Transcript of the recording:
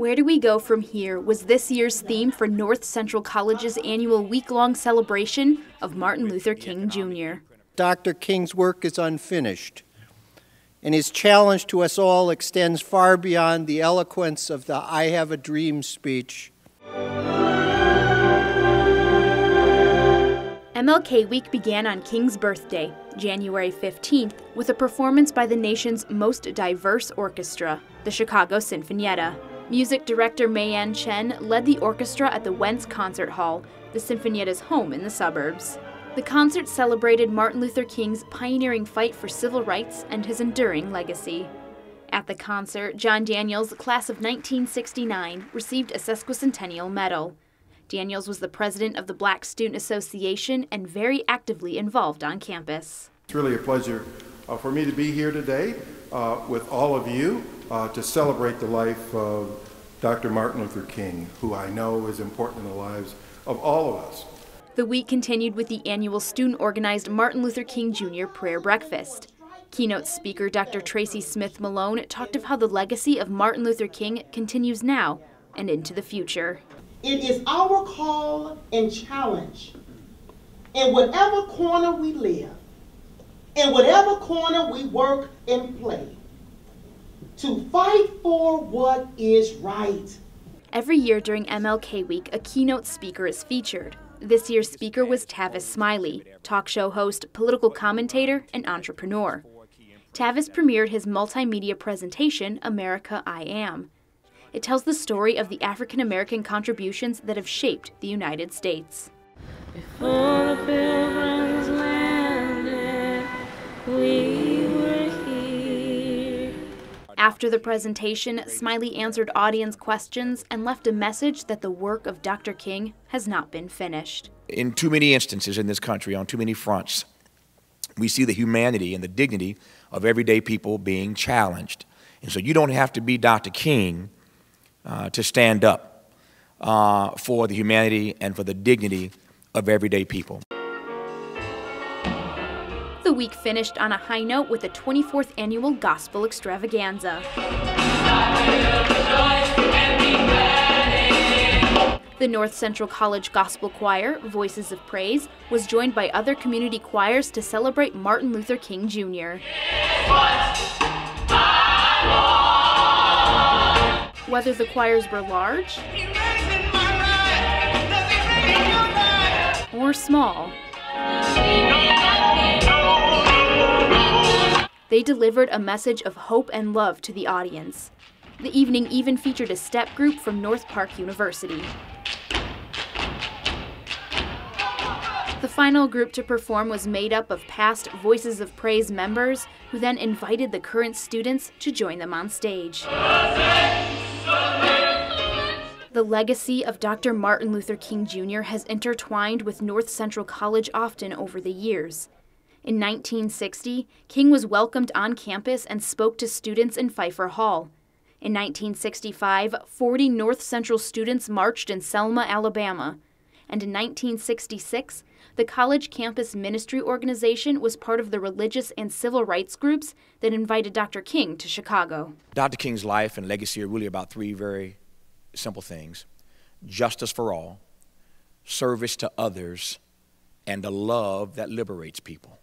Where do we go from here was this year's theme for North Central College's annual week-long celebration of Martin Luther King, Jr. Dr. King's work is unfinished, and his challenge to us all extends far beyond the eloquence of the "I Have a Dream" speech. MLK Week began on King's birthday, January 15th, with a performance by the nation's most diverse orchestra, the Chicago Sinfonietta. Music director Mayan Chen led the orchestra at the Wentz Concert Hall, the Sinfonietta's home in the suburbs. The concert celebrated Martin Luther King's pioneering fight for civil rights and his enduring legacy. At the concert, John Daniels, class of 1969, received a sesquicentennial medal. Daniels was the president of the Black Student Association and very actively involved on campus. It's really a pleasure for me to be here today with all of you to celebrate the life of Dr. Martin Luther King, who I know is important in the lives of all of us. The week continued with the annual student-organized Martin Luther King Jr. prayer breakfast. Keynote speaker Dr. Tracy Smith Malone talked of how the legacy of Martin Luther King continues now and into the future. It is our call and challenge in whatever corner we live, in whatever corner we work and play, to fight for what is right. Every year during MLK Week, a keynote speaker is featured. This year's speaker was Tavis Smiley, talk show host, political commentator, and entrepreneur. Tavis premiered his multimedia presentation, America, I Am. It tells the story of the African-American contributions that have shaped the United States. Before the Pilgrims landed, we were here. After the presentation, Smiley answered audience questions and left a message that the work of Dr. King has not been finished. In too many instances in this country, on too many fronts, we see the humanity and the dignity of everyday people being challenged. And so you don't have to be Dr. King to stand up for the humanity and for the dignity of everyday people. The week finished on a high note with the 24th annual Gospel Extravaganza. The North Central College Gospel Choir, Voices of Praise, was joined by other community choirs to celebrate Martin Luther King, Jr. Whether the choirs were large or small, they delivered a message of hope and love to the audience. The evening even featured a step group from North Park University. The final group to perform was made up of past Voices of Praise members who then invited the current students to join them on stage. The legacy of Dr. Martin Luther King Jr. has intertwined with North Central College often over the years. In 1960, King was welcomed on campus and spoke to students in Pfeiffer Hall. In 1965, 40 North Central students marched in Selma, Alabama. And in 1966, the college campus ministry organization was part of the religious and civil rights groups that invited Dr. King to Chicago. Dr. King's life and legacy are really about three very simple things: justice for all, service to others, and a love that liberates people.